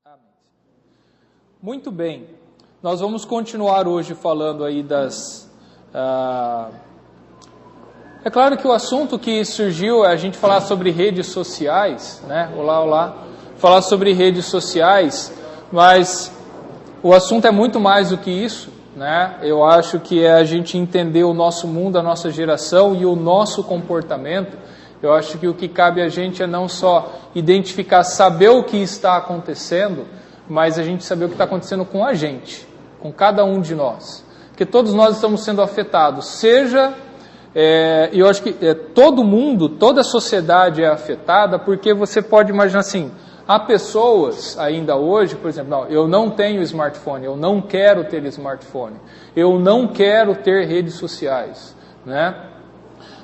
Amém. Muito bem, nós vamos continuar hoje falando aí das... É claro que o assunto que surgiu é a gente falar sobre redes sociais, né? Olá. Falar sobre redes sociais, mas o assunto é muito mais do que isso, né? Eu acho que é a gente entender o nosso mundo, a nossa geração e o nosso comportamento. Eu acho que o que cabe a gente é não só identificar, saber o que está acontecendo, mas a gente saber o que está acontecendo com a gente, com cada um de nós. Porque todos nós estamos sendo afetados, seja... eu acho que todo mundo, toda a sociedade é afetada, porque você pode imaginar assim, há pessoas ainda hoje, por exemplo, não, eu não tenho smartphone, eu não quero ter smartphone, eu não quero ter redes sociais, né?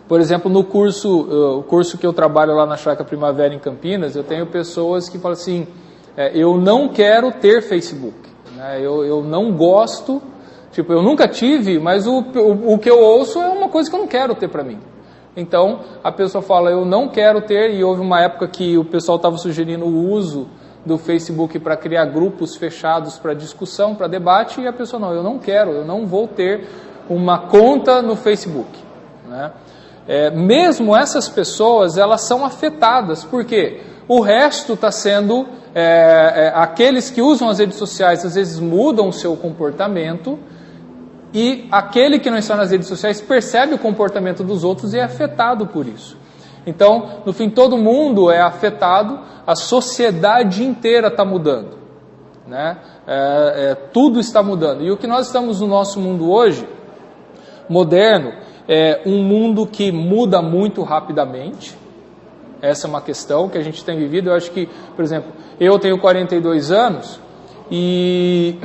Por exemplo, no o curso que eu trabalho lá na Chácara Primavera em Campinas, eu tenho pessoas que falam assim, eu não quero ter Facebook, né? Eu não gosto, tipo, eu nunca tive, mas o que eu ouço é uma coisa que eu não quero ter para mim. Então, a pessoa fala, eu não quero ter, e houve uma época que o pessoal estava sugerindo o uso do Facebook para criar grupos fechados para discussão, para debate, e a pessoa, não, eu não quero, eu não vou ter uma conta no Facebook, né? Mesmo essas pessoas, elas são afetadas, porque o resto está sendo, aqueles que usam as redes sociais, às vezes mudam o seu comportamento, e aquele que não está nas redes sociais percebe o comportamento dos outros e é afetado por isso. Então, no fim, todo mundo é afetado, a sociedade inteira está mudando, né? Tudo está mudando. E o que nós estamos no nosso mundo hoje, moderno, é um mundo que muda muito rapidamente. Essa é uma questão que a gente tem vivido. Eu acho que, por exemplo, eu tenho 42 anos e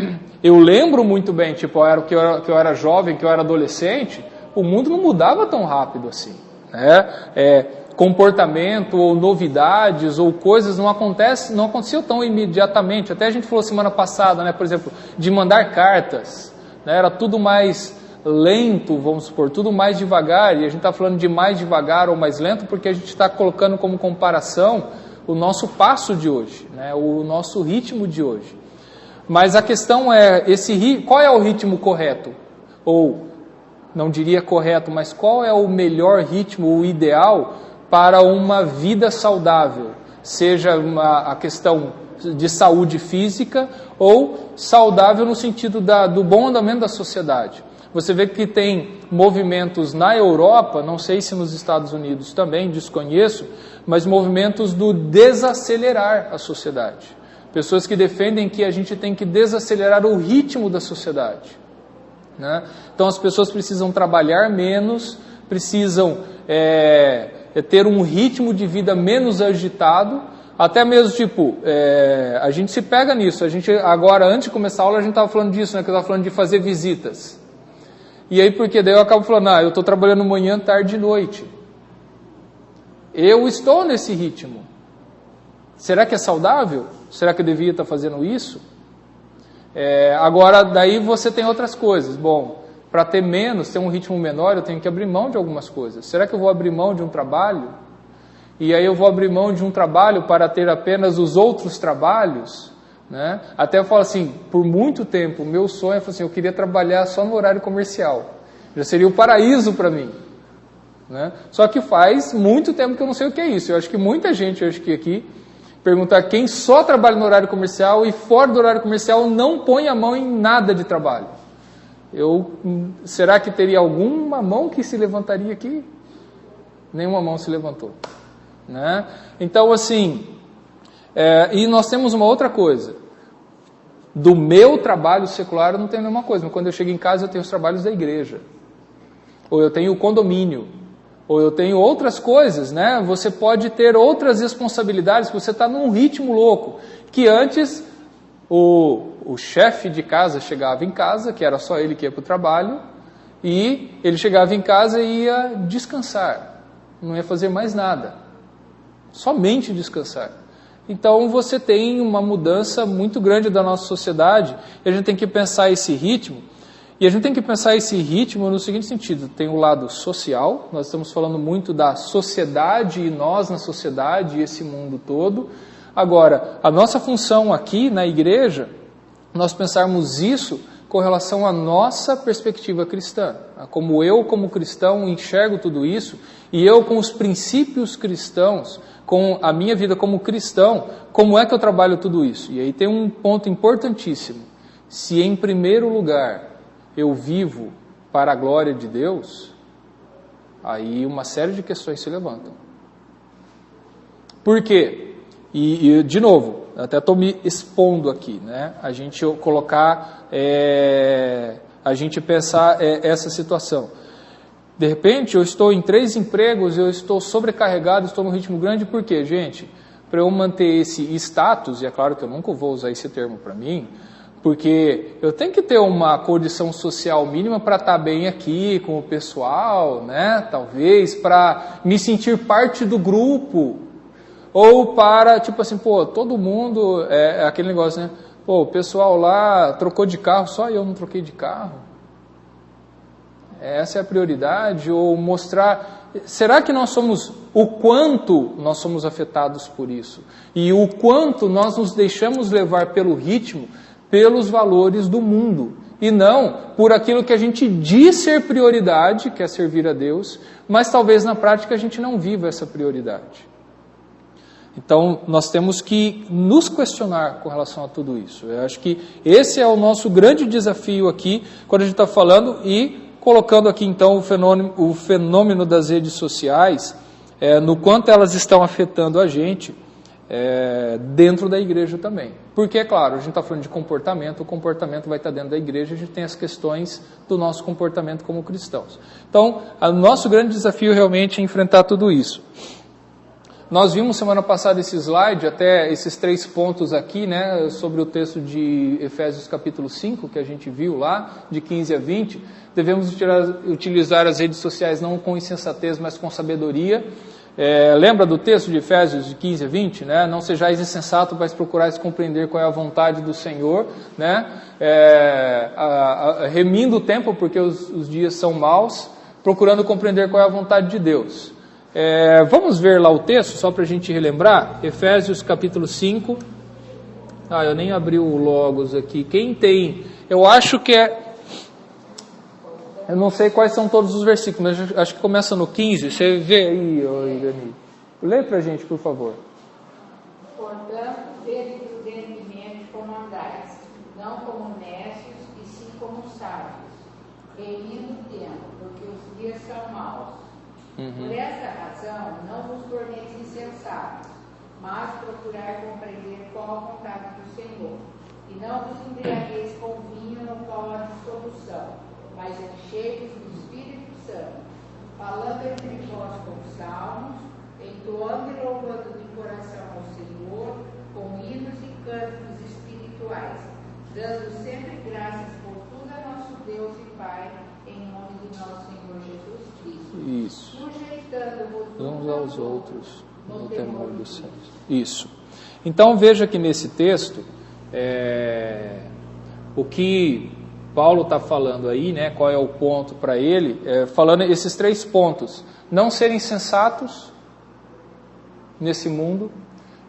eu lembro muito bem, tipo, que eu era jovem, que eu era adolescente, o mundo não mudava tão rápido assim, né? Comportamento ou novidades ou coisas não aconteciam tão imediatamente. Até a gente falou semana passada, né, por exemplo, de mandar cartas, né? Era tudo mais lento, vamos supor, tudo mais devagar, e a gente está falando de mais devagar ou mais lento porque a gente está colocando como comparação o nosso passo de hoje, né? O nosso ritmo de hoje. Mas a questão é, qual é o ritmo correto? Ou, não diria correto, mas qual é o melhor ritmo, o ideal para uma vida saudável? Seja a questão de saúde física ou saudável no sentido do bom andamento da sociedade. Você vê que tem movimentos na Europa, não sei se nos Estados Unidos também, desconheço, mas movimentos do desacelerar a sociedade. Pessoas que defendem que a gente tem que desacelerar o ritmo da sociedade, né? Então as pessoas precisam trabalhar menos, precisam ter um ritmo de vida menos agitado, até mesmo tipo, a gente se pega nisso. A gente agora, antes de começar a aula, a gente estava falando disso, né? Que eu estava falando de fazer visitas. E aí, porque daí eu acabo falando, eu estou trabalhando manhã, tarde e noite. Eu estou nesse ritmo. Será que é saudável? Será que eu devia estar fazendo isso? Agora, daí você tem outras coisas. Bom, para ter um ritmo menor, eu tenho que abrir mão de algumas coisas. Será que eu vou abrir mão de um trabalho? E aí eu vou abrir mão de um trabalho para ter apenas os outros trabalhos? Né? Até eu falo assim, por muito tempo, o meu sonho foi assim, eu queria trabalhar só no horário comercial. Já seria o paraíso para mim. Né? Só que faz muito tempo que eu não sei o que é isso. Eu acho que muita gente, eu acho que aqui, perguntar quem só trabalha no horário comercial e fora do horário comercial não põe a mão em nada de trabalho. Será que teria alguma mão que se levantaria aqui? Nenhuma mão se levantou. Né? Então, assim, e nós temos uma outra coisa. Do meu trabalho secular eu não tenho nenhuma coisa, mas quando eu chego em casa eu tenho os trabalhos da igreja. Ou eu tenho o condomínio. Ou eu tenho outras coisas, né? Você pode ter outras responsabilidades, você está num ritmo louco. Que antes o chefe de casa chegava em casa, que era só ele que ia para o trabalho, e ele chegava em casa e ia descansar. Não ia fazer mais nada. Somente descansar. Então você tem uma mudança muito grande da nossa sociedade, e a gente tem que pensar esse ritmo. E a gente tem que pensar esse ritmo no seguinte sentido, tem o lado social, nós estamos falando muito da sociedade e nós na sociedade e esse mundo todo, Agora, a nossa função aqui na igreja, nós pensarmos isso com relação à nossa perspectiva cristã. Como eu, como cristão, enxergo tudo isso, e eu com os princípios cristãos, com a minha vida como cristão, como é que eu trabalho tudo isso? E aí tem um ponto importantíssimo. Se em primeiro lugar eu vivo para a glória de Deus, aí uma série de questões se levantam. Por quê? E de novo, até estou me expondo aqui, né? A gente colocar, a gente pensar essa situação. De repente, eu estou em 3 empregos, eu estou sobrecarregado, estou num ritmo grande, por quê, gente? Para eu manter esse status, e é claro que eu nunca vou usar esse termo para mim, porque eu tenho que ter uma condição social mínima para estar bem aqui com o pessoal, né? Talvez para me sentir parte do grupo, ou para, tipo assim, pô, todo mundo, é aquele negócio, né? Pô, o pessoal lá trocou de carro, só eu não troquei de carro. Essa é a prioridade, ou mostrar, será que nós somos, o quanto nós somos afetados por isso? E o quanto nós nos deixamos levar pelo ritmo, pelos valores do mundo, e não por aquilo que a gente diz ser prioridade, que é servir a Deus, mas talvez na prática a gente não viva essa prioridade. Então, nós temos que nos questionar com relação a tudo isso. Eu acho que esse é o nosso grande desafio aqui, quando a gente está falando e colocando aqui, então, o fenômeno das redes sociais, no quanto elas estão afetando a gente dentro da igreja também. Porque, é claro, a gente está falando de comportamento, o comportamento vai estar dentro da igreja, a gente tem as questões do nosso comportamento como cristãos. Então, o nosso grande desafio realmente é enfrentar tudo isso. Nós vimos semana passada esse slide, até esses 3 pontos aqui, né, sobre o texto de Efésios capítulo 5, que a gente viu lá, de 15 a 20. Devemos utilizar as redes sociais não com insensatez, mas com sabedoria. Lembra do texto de Efésios de 15 a 20? Né? Não sejais insensato, mas procurais compreender qual é a vontade do Senhor, né? Remindo o tempo, porque os dias são maus, procurando compreender qual é a vontade de Deus. Vamos ver lá o texto, só para a gente relembrar. Efésios capítulo 5. Eu nem abri o Logos aqui. Quem tem? Eu acho que eu não sei quais são todos os versículos, mas acho que começa no 15. Você vê aí, Irani. Lê para a gente, por favor. Portanto, vede prudentemente como andais, não como necios, e sim como sábios, remindo o tempo, porque os dias são maus. Por essa razão, não vos torneis insensatos, mas procurai compreender qual a vontade do Senhor. E não vos embriagueis com vinho no qual há dissolução, mas enchei-vos do Espírito Santo, falando entre vós com salmos, entoando e louvando de coração ao Senhor, com hinos e cânticos espirituais, dando sempre graças por tudo a nosso Deus e Pai, em nome de nosso Senhor Jesus Cristo. Isso. Sujeitando-vos uns aos outros no temor do Senhor. Isso. Então veja que nesse texto, o que Paulo está falando aí, né, qual é o ponto para ele, falando esses 3 pontos: não serem sensatos nesse mundo,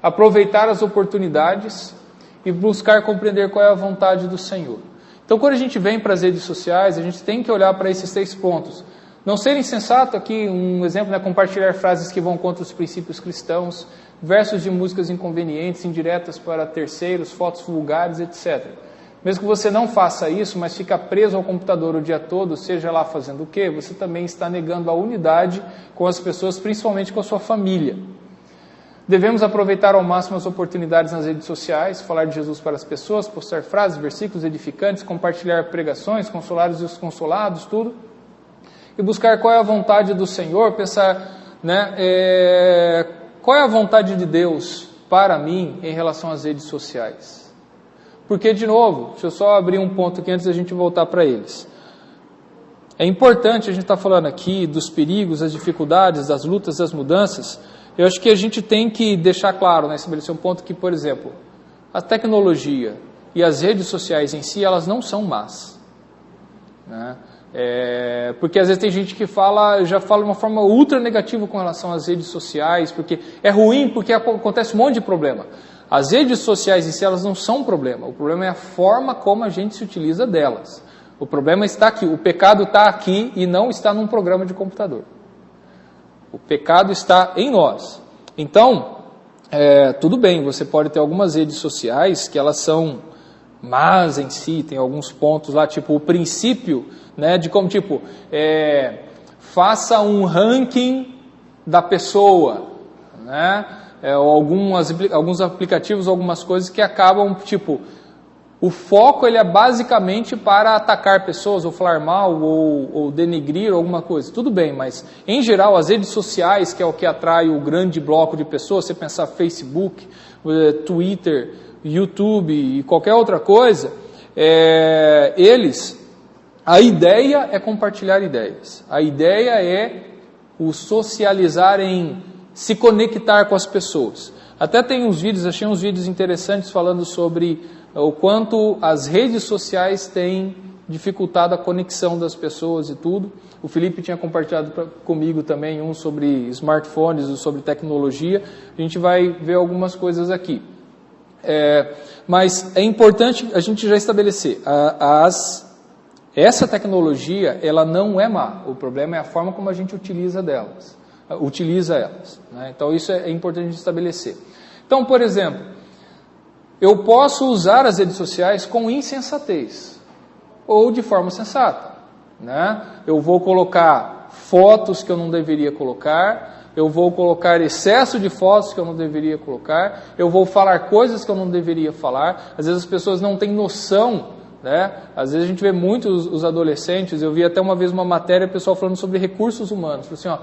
aproveitar as oportunidades e buscar compreender qual é a vontade do Senhor. Então, quando a gente vem para as redes sociais, a gente tem que olhar para esses 3 pontos. Não ser insensato, aqui um exemplo, né, compartilhar frases que vão contra os princípios cristãos, versos de músicas inconvenientes, indiretas para terceiros, fotos vulgares, etc. Mesmo que você não faça isso, mas fica preso ao computador o dia todo, seja lá fazendo o quê, você também está negando a unidade com as pessoas, principalmente com a sua família. Devemos aproveitar ao máximo as oportunidades nas redes sociais, falar de Jesus para as pessoas, postar frases, versículos edificantes, compartilhar pregações, consolar os desconsolados, tudo. E buscar qual é a vontade do Senhor, pensar, né, qual é a vontade de Deus para mim em relação às redes sociais. Porque, de novo, deixa eu só abrir um ponto aqui antes da gente voltar para eles. É importante, a gente está falando aqui dos perigos, das dificuldades, das lutas, das mudanças. Eu acho que a gente tem que deixar claro, né, estabelecer um ponto que, por exemplo, a tecnologia e as redes sociais em si, elas não são más. Né? Porque às vezes tem gente que já fala de uma forma ultra negativa com relação às redes sociais, porque é ruim, porque acontece um monte de problema. As redes sociais em si, elas não são um problema. O problema é a forma como a gente se utiliza delas. O problema está aqui. O pecado está aqui e não está num programa de computador. O pecado está em nós. Então, tudo bem, você pode ter algumas redes sociais que elas são más em si, tem alguns pontos lá, tipo o princípio, né, de como, tipo, faça um ranking da pessoa, né, alguns aplicativos, algumas coisas que acabam, tipo, o foco ele é basicamente para atacar pessoas, ou falar mal, ou denegrir alguma coisa. Tudo bem, mas em geral as redes sociais, que é o que atrai o grande bloco de pessoas, você pensar Facebook, Twitter, YouTube e qualquer outra coisa, a ideia é compartilhar ideias. A ideia é o socializar, em se conectar com as pessoas. Até tem uns vídeos, achei uns vídeos interessantes falando sobre o quanto as redes sociais têm dificultado a conexão das pessoas e tudo. O Felipe tinha compartilhado comigo também um sobre smartphones, sobre tecnologia. A gente vai ver algumas coisas aqui. Mas é importante a gente já estabelecer, essa tecnologia ela não é má, o problema é a forma como a gente utiliza elas. Né? Então isso é importante a gente estabelecer. Então, por exemplo, eu posso usar as redes sociais com insensatez, ou de forma sensata. Né? Eu vou colocar fotos que eu não deveria colocar, eu vou colocar excesso de fotos que eu não deveria colocar, eu vou falar coisas que eu não deveria falar. Às vezes as pessoas não têm noção, né? Às vezes a gente vê muito os adolescentes, eu vi até uma vez uma matéria, o pessoal falando sobre recursos humanos, assim, ó,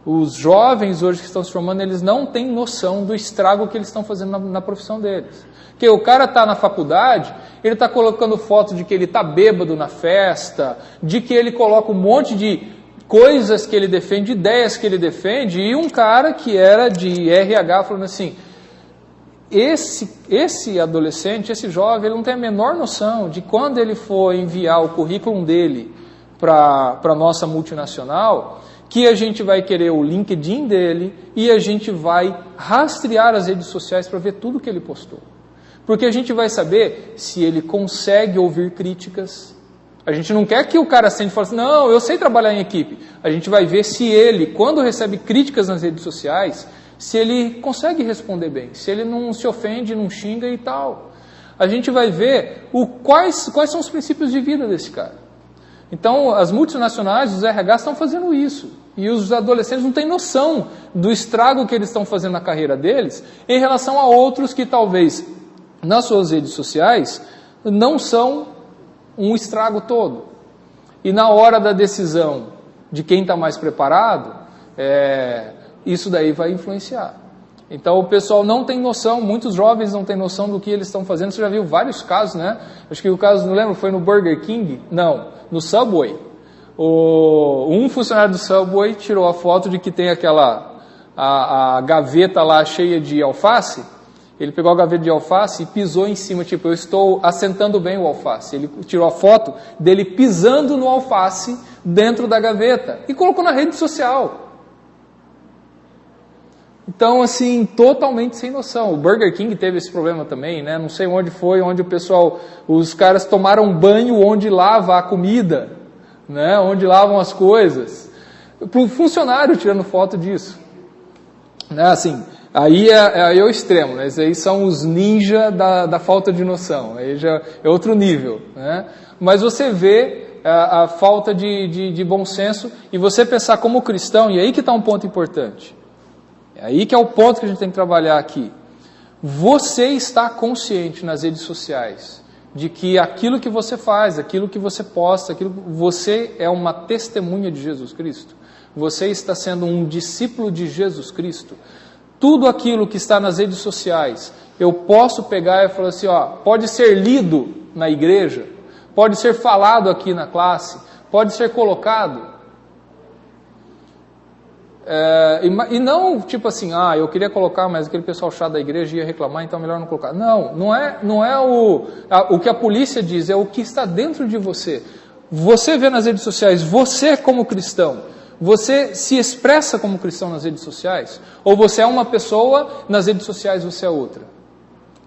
os jovens hoje que estão se formando, eles não têm noção do estrago que eles estão fazendo na profissão deles. Porque o cara está na faculdade, ele está colocando foto de que ele está bêbado na festa, de que ele coloca um monte de coisas que ele defende, ideias que ele defende, e um cara que era de RH falando assim, esse adolescente, esse jovem, ele não tem a menor noção de quando ele for enviar o currículo dele para a nossa multinacional, que a gente vai querer o LinkedIn dele e a gente vai rastrear as redes sociais para ver tudo que ele postou. Porque a gente vai saber se ele consegue ouvir críticas. A gente não quer que o cara sente e fale assim, não, eu sei trabalhar em equipe. A gente vai ver se ele, quando recebe críticas nas redes sociais, se ele consegue responder bem, se ele não se ofende, não xinga e tal. A gente vai ver quais são os princípios de vida desse cara. Então, as multinacionais, os RH estão fazendo isso. E os adolescentes não têm noção do estrago que eles estão fazendo na carreira deles em relação a outros que talvez, nas suas redes sociais, não são um estrago todo. E na hora da decisão de quem está mais preparado, isso daí vai influenciar. Então o pessoal não tem noção, muitos jovens não têm noção do que eles estão fazendo. Você já viu vários casos, né? Acho que o caso, não lembro, foi no Burger King? Não, no Subway. Um funcionário do Subway tirou a foto de que tem a gaveta lá cheia de alface. Ele pegou a gaveta de alface e pisou em cima, tipo, eu estou assentando bem o alface. Ele tirou a foto dele pisando no alface dentro da gaveta e colocou na rede social. Então, assim, totalmente sem noção. O Burger King teve esse problema também, né? Não sei onde foi, onde o pessoal, os caras tomaram banho onde lava a comida, né? Onde lavam as coisas. Para o funcionário tirando foto disso. Né? Assim, aí é o extremo, né? Esses aí são os ninja da falta de noção. Aí já é outro nível, né? Mas você vê a falta de bom senso e você pensar como cristão, e aí que está um ponto importante. É aí que é o ponto que a gente tem que trabalhar aqui. Você está consciente nas redes sociais de que aquilo que você faz, aquilo que você posta, você é uma testemunha de Jesus Cristo. Você está sendo um discípulo de Jesus Cristo. Tudo aquilo que está nas redes sociais, eu posso pegar e falar assim, ó, pode ser lido na igreja, pode ser falado aqui na classe, pode ser colocado. E não tipo assim, eu queria colocar, mas aquele pessoal chato da igreja ia reclamar, então é melhor não colocar. Não é o que a polícia diz, é o que está dentro de você. Você vê nas redes sociais, você como cristão, você se expressa como cristão nas redes sociais? Ou você é uma pessoa, nas redes sociais você é outra?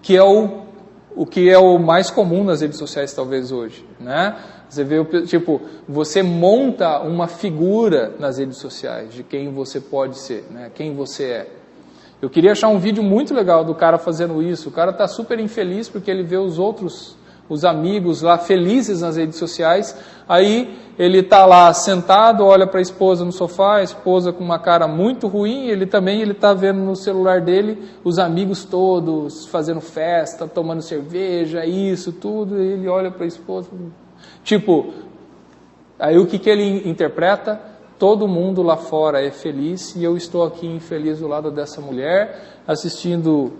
que é o que é o mais comum nas redes sociais talvez hoje, né? Você vê, tipo, você monta uma figura nas redes sociais de quem você pode ser, né? Quem você é. Eu queria achar um vídeo muito legal do cara fazendo isso. O cara está super infeliz porque ele vê os amigos lá felizes nas redes sociais. Aí ele está lá sentado, olha para a esposa no sofá, a esposa com uma cara muito ruim. Ele está vendo no celular dele os amigos todos fazendo festa, tomando cerveja, isso, tudo. E ele olha para a esposa... Tipo, aí o que ele interpreta? Todo mundo lá fora é feliz e eu estou aqui infeliz do lado dessa mulher, assistindo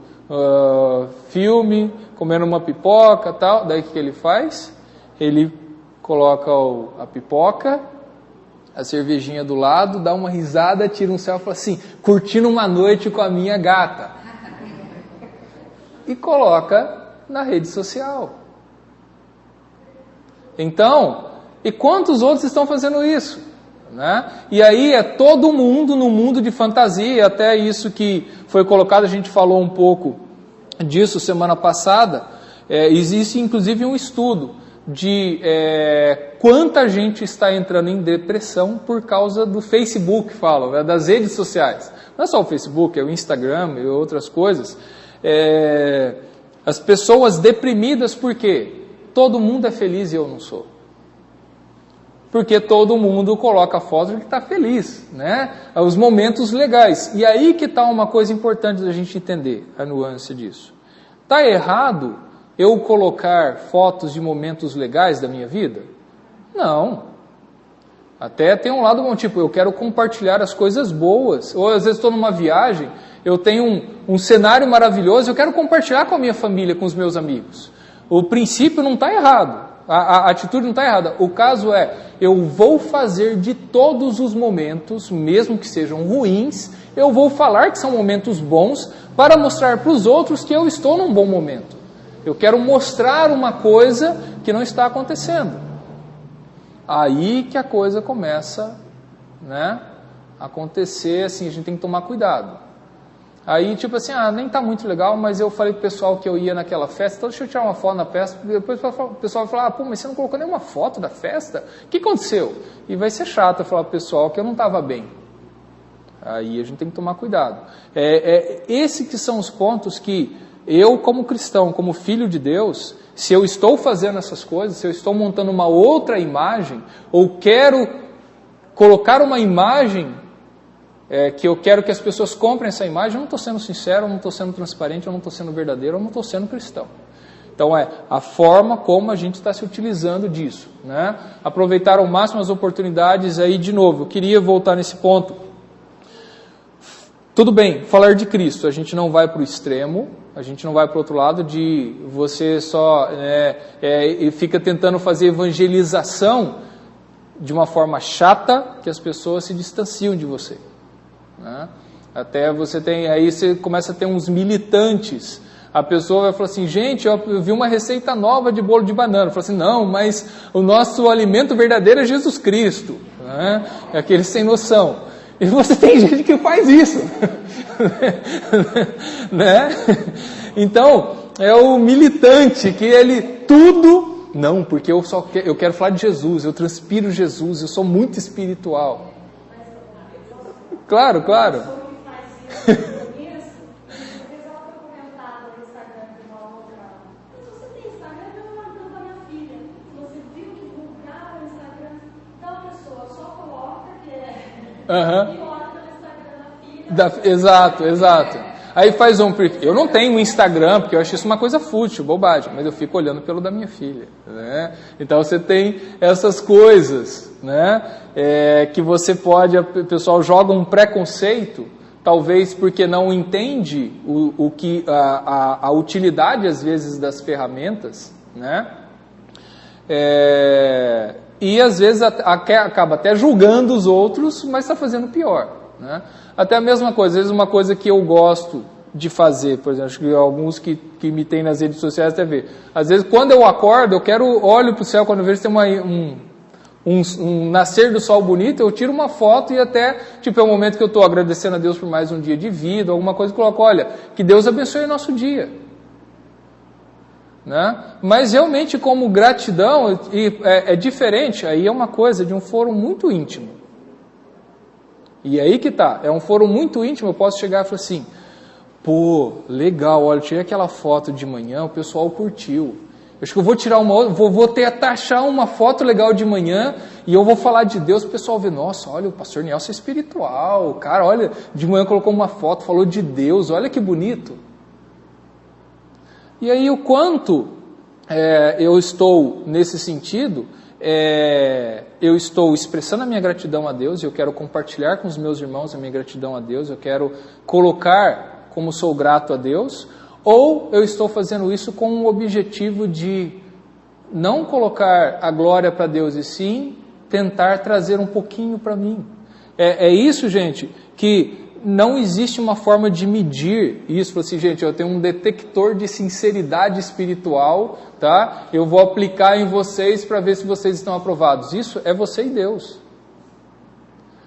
filme, comendo uma pipoca, tal. Daí o que ele faz? Ele coloca a pipoca, a cervejinha do lado, dá uma risada, tira um selfie e fala assim, curtindo uma noite com a minha gata. E coloca na rede social. Então, e quantos outros estão fazendo isso? Né? E aí é todo mundo no mundo de fantasia, até isso que foi colocado, a gente falou um pouco disso semana passada. Existe inclusive um estudo de quanta gente está entrando em depressão por causa do Facebook, falam, né? Das redes sociais. Não é só o Facebook, é o Instagram e outras coisas. As pessoas deprimidas, por quê? Todo mundo é feliz e eu não sou. Porque todo mundo coloca foto de que está feliz, né? Os momentos legais. E aí que está uma coisa importante da gente entender, a nuance disso. Está errado eu colocar fotos de momentos legais da minha vida? Não. Até tem um lado bom, tipo, eu quero compartilhar as coisas boas. Ou às vezes estou numa viagem, eu tenho um cenário maravilhoso, eu quero compartilhar com a minha família, com os meus amigos. O princípio não está errado, a atitude não está errada. O caso é, eu vou fazer de todos os momentos, mesmo que sejam ruins, eu vou falar que são momentos bons para mostrar para os outros que eu estou num bom momento. Eu quero mostrar uma coisa que não está acontecendo. Aí que a coisa começa, né, a acontecer, assim, a gente tem que tomar cuidado. Aí, tipo assim, nem tá muito legal, mas eu falei pro pessoal que eu ia naquela festa, então deixa eu tirar uma foto na festa, depois o pessoal vai falar, pô, mas você não colocou nenhuma foto da festa? O que aconteceu? E vai ser chato eu falar pro pessoal que eu não estava bem. Aí a gente tem que tomar cuidado. Esse que são os pontos que eu, como cristão, como filho de Deus, se eu estou fazendo essas coisas, se eu estou montando uma outra imagem, ou quero colocar uma imagem que eu quero que as pessoas comprem essa imagem, eu não estou sendo sincero, eu não estou sendo transparente, eu não estou sendo verdadeiro, eu não estou sendo cristão. Então a forma como a gente está se utilizando disso, né? Aproveitar ao máximo as oportunidades. Aí de novo, eu queria voltar nesse ponto. Tudo bem, falar de Cristo, a gente não vai para o extremo, a gente não vai para o outro lado de você só e fica tentando fazer evangelização de uma forma chata que as pessoas se distanciam de você. Né? Até aí você começa a ter uns militantes. A pessoa vai falar assim, gente, eu vi uma receita nova de bolo de banana. Fala assim, não, mas o nosso alimento verdadeiro é Jesus Cristo. Né? É aquele sem noção. E você tem gente que faz isso. Né? Então, é o militante que ele tudo... Não, porque eu quero falar de Jesus, eu transpiro Jesus, eu sou muito espiritual. Claro, claro. Exato. Aí faz eu não tenho Instagram, porque eu acho isso uma coisa fútil, bobagem, mas eu fico olhando pelo da minha filha, né? Então você tem essas coisas, né? Que você pode, o pessoal joga um preconceito, talvez porque não entende o que a utilidade às vezes das ferramentas, né? E às vezes acaba até julgando os outros, mas está fazendo pior, né? Até a mesma coisa, às vezes uma coisa que eu gosto de fazer, por exemplo, acho que alguns que me têm nas redes sociais até ver. Às vezes quando eu acordo, olho para o céu, quando eu vejo que tem um nascer do sol bonito, eu tiro uma foto e até, é o momento que eu estou agradecendo a Deus por mais um dia de vida, alguma coisa, eu coloco, olha, que Deus abençoe o nosso dia. né? Mas realmente como gratidão é diferente, aí é uma coisa de um fórum muito íntimo. E aí que tá, é um fórum muito íntimo, eu posso chegar e falar assim, pô, legal, olha, tirei aquela foto de manhã, o pessoal curtiu. Eu acho que eu vou tirar vou achar uma foto legal de manhã e eu vou falar de Deus, o pessoal vê, nossa, olha, o pastor Nelson é espiritual, cara, olha, de manhã colocou uma foto, falou de Deus, olha que bonito. E aí o quanto eu estou nesse sentido, eu estou expressando a minha gratidão a Deus, eu quero compartilhar com os meus irmãos a minha gratidão a Deus, eu quero colocar como sou grato a Deus, ou eu estou fazendo isso com o objetivo de não colocar a glória para Deus e sim tentar trazer um pouquinho para mim. É isso, gente, que não existe uma forma de medir isso. Assim, gente, eu tenho um detector de sinceridade espiritual, tá? Eu vou aplicar em vocês para ver se vocês estão aprovados. Isso é você e Deus.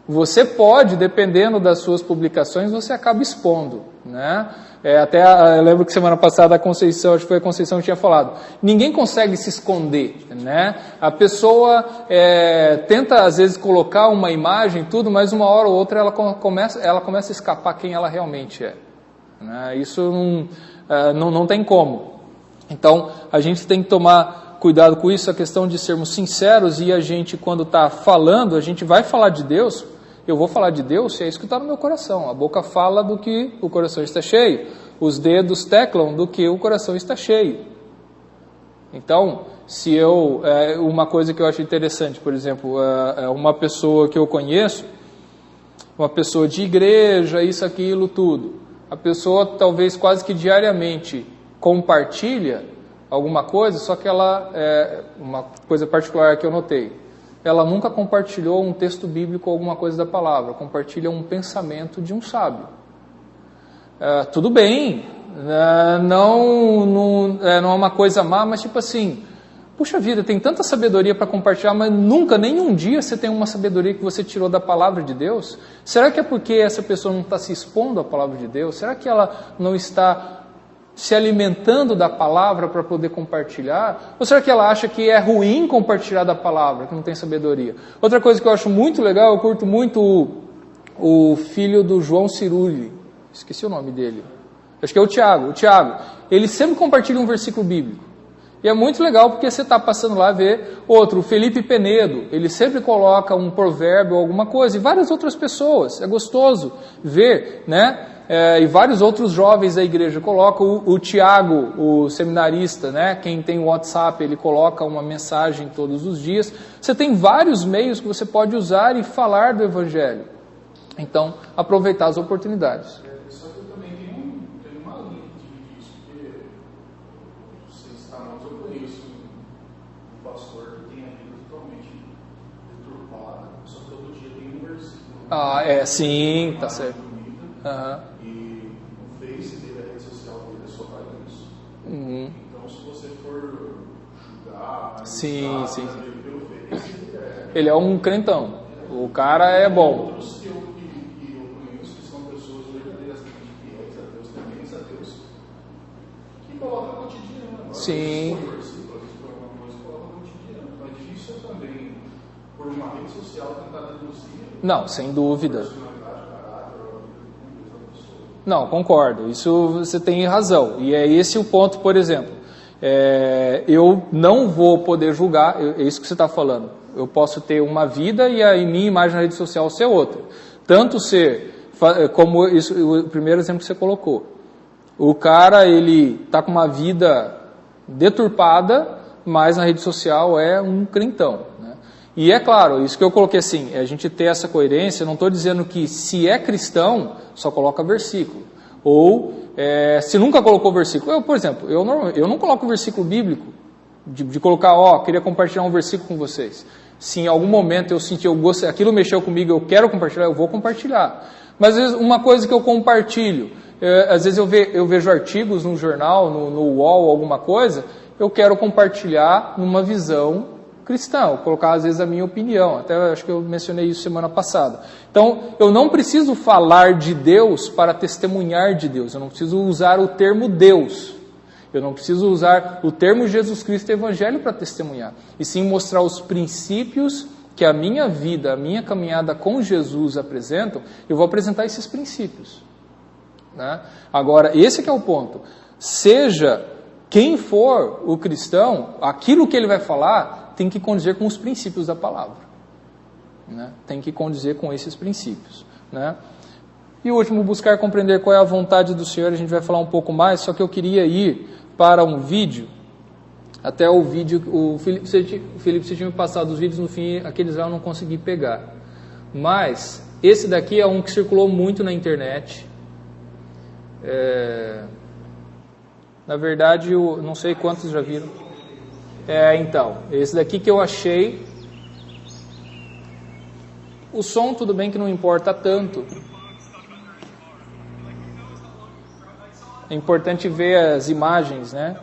Você pode, dependendo das suas publicações, você acaba expondo, né? Eu lembro que semana passada a Conceição, acho que foi a Conceição que tinha falado, ninguém consegue se esconder, né? A pessoa tenta às vezes colocar uma imagem, tudo, mas uma hora ou outra ela começa a escapar quem ela realmente é, né? Isso não tem como. Então a gente tem que tomar cuidado com isso, a questão de sermos sinceros, e a gente, quando está falando, a gente vai falar de Deus. Eu vou falar de Deus se é isso que está no meu coração. A boca fala do que o coração está cheio. Os dedos teclam do que o coração está cheio. Então, uma coisa que eu acho interessante, por exemplo, uma pessoa que eu conheço, uma pessoa de igreja, isso, aquilo, tudo. A pessoa talvez quase que diariamente compartilha alguma coisa, só que uma coisa particular que eu notei, ela nunca compartilhou um texto bíblico ou alguma coisa da palavra, compartilha um pensamento de um sábio. Tudo bem, não é uma coisa má, mas tipo assim, puxa vida, tem tanta sabedoria para compartilhar, mas nunca, nenhum dia você tem uma sabedoria que você tirou da palavra de Deus? Será que é porque essa pessoa não está se expondo à palavra de Deus? Será que ela não está se alimentando da palavra para poder compartilhar? Ou será que ela acha que é ruim compartilhar da palavra, que não tem sabedoria? Outra coisa que eu acho muito legal, eu curto muito o filho do João Cirulli, esqueci o nome dele, acho que é o Tiago. Ele sempre compartilha um versículo bíblico. E é muito legal porque você está passando lá a ver outro, o Felipe Penedo, ele sempre coloca um provérbio ou alguma coisa, e várias outras pessoas, é gostoso ver, né? E vários outros jovens da igreja colocam, o Tiago, o seminarista, né? Quem tem o WhatsApp, ele coloca uma mensagem todos os dias. Você tem vários meios que você pode usar e falar do Evangelho. Então, aproveitar as oportunidades. Só que eu também tenho uma linha de dividir isso, porque vocês eu conheço um pastor que tem a vida totalmente deturpada, só que todo dia tem um versículo. Sim, tá certo. E o Face dele, a rede social dele, é só para isso. Então, se você for julgar, sim. pelo Face, ele é um crentão. O cara é bom. Outros que eu conheço, que são pessoas verdadeiramente fiéis a Deus, tementes a Deus, que colocam no cotidiano. Agora, sim. Se for versículo, se for alguma coisa, coloca no cotidiano. Então é difícil também, por uma rede social, tentar deduzir. Não, sem dúvida. Não, concordo, isso você tem razão, e é esse o ponto, por exemplo, eu não vou poder julgar, é isso que você está falando, eu posso ter uma vida e a minha imagem na rede social ser outra, tanto ser, como isso, o primeiro exemplo que você colocou, o cara, ele está com uma vida deturpada, mas na rede social é um crentão, né? E é claro, isso que eu coloquei assim, a gente ter essa coerência, não estou dizendo que se é cristão, só coloca versículo. Ou, se nunca colocou versículo, por exemplo, eu não coloco versículo bíblico, de colocar, queria compartilhar um versículo com vocês. Se em algum momento eu senti, aquilo mexeu comigo, eu quero compartilhar, eu vou compartilhar. Mas às vezes uma coisa que eu compartilho, às vezes eu vejo artigos no jornal, no UOL, alguma coisa, eu quero compartilhar numa visão cristã, colocar às vezes a minha opinião, até acho que eu mencionei isso semana passada. Então, eu não preciso falar de Deus para testemunhar de Deus, eu não preciso usar o termo Deus. Eu não preciso usar o termo Jesus Cristo Evangelho para testemunhar, e sim mostrar os princípios que a minha vida, a minha caminhada com Jesus apresentam. Eu vou apresentar esses princípios, né? Agora, esse que é o ponto. Seja quem for o cristão, aquilo que ele vai falar tem que condizer com os princípios da palavra, né? Tem que condizer com esses princípios, né? E o último, buscar compreender qual é a vontade do Senhor. A gente vai falar um pouco mais, só que eu queria ir para um vídeo. Até o vídeo, o Felipe, você tinha me passado os vídeos, no fim, aqueles lá eu não consegui pegar. Mas, esse daqui é um que circulou muito na internet. Na verdade, eu não sei quantos já viram. Então, esse daqui que eu achei. O som, tudo bem que não importa tanto. É importante ver as imagens, né?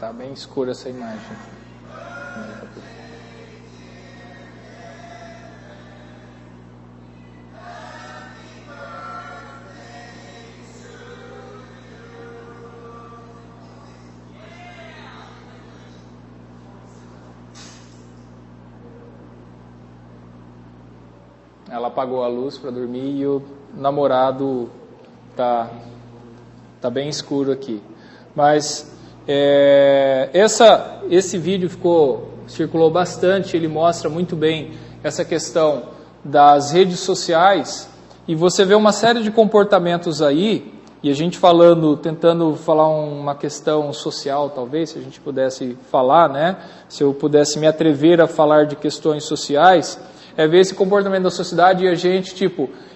Tá bem escura essa imagem. Ela apagou a luz para dormir e o namorado tá bem escuro aqui. Mas esse vídeo circulou bastante. Ele mostra muito bem essa questão das redes sociais, e você vê uma série de comportamentos aí, e a gente tentando falar uma questão social, talvez, se a gente pudesse falar, né? Se eu pudesse me atrever a falar de questões sociais, ver esse comportamento da sociedade e a gente,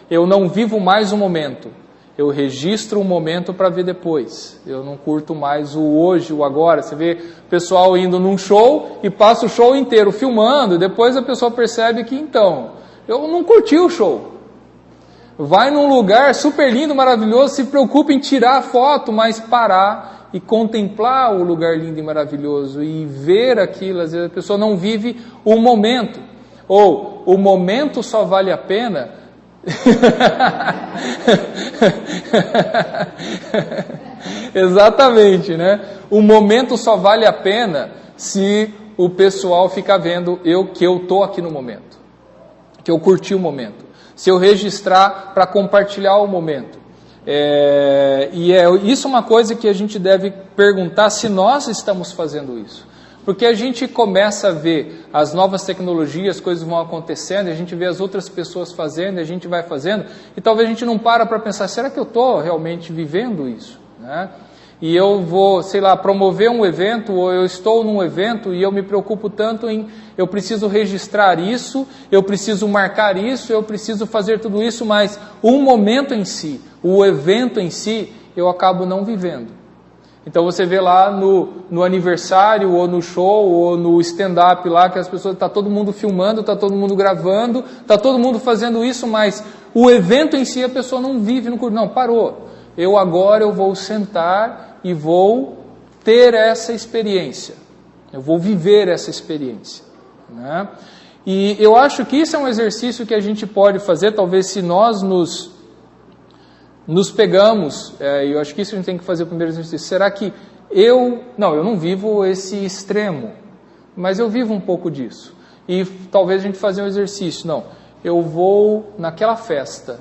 eu não vivo mais o momento. Eu registro um momento para ver depois. Eu não curto mais o hoje, o agora. Você vê o pessoal indo num show e passa o show inteiro filmando, e depois a pessoa percebe que, eu não curti o show. Vai num lugar super lindo, maravilhoso, se preocupa em tirar a foto, mas parar e contemplar o lugar lindo e maravilhoso e ver aquilo. Às vezes a pessoa não vive o momento. Ou o momento só vale a pena... Exatamente, né? O momento só vale a pena se o pessoal ficar vendo que eu estou aqui no momento, que eu curti o momento, se eu registrar para compartilhar o momento. Isso é uma coisa que a gente deve perguntar se nós estamos fazendo isso. Porque a gente começa a ver as novas tecnologias, as coisas vão acontecendo, e a gente vê as outras pessoas fazendo, e a gente vai fazendo, e talvez a gente não para pensar, será que eu estou realmente vivendo isso? Né? E eu vou, promover um evento, ou eu estou num evento, e eu me preocupo tanto eu preciso registrar isso, eu preciso marcar isso, eu preciso fazer tudo isso, mas o momento em si, o evento em si, eu acabo não vivendo. Então você vê lá no aniversário, ou no show, ou no stand-up lá, que as pessoas, está todo mundo filmando, está todo mundo gravando, está todo mundo fazendo isso, mas o evento em si a pessoa não vive, não parou. Agora eu vou sentar e vou ter essa experiência. Eu vou viver essa experiência. Né? E eu acho que isso é um exercício que a gente pode fazer, talvez se nós nos nos pegamos, e eu acho que isso a gente tem que fazer o primeiro exercício, será que eu não vivo esse extremo, mas eu vivo um pouco disso. E talvez a gente fazer um exercício, eu vou naquela festa,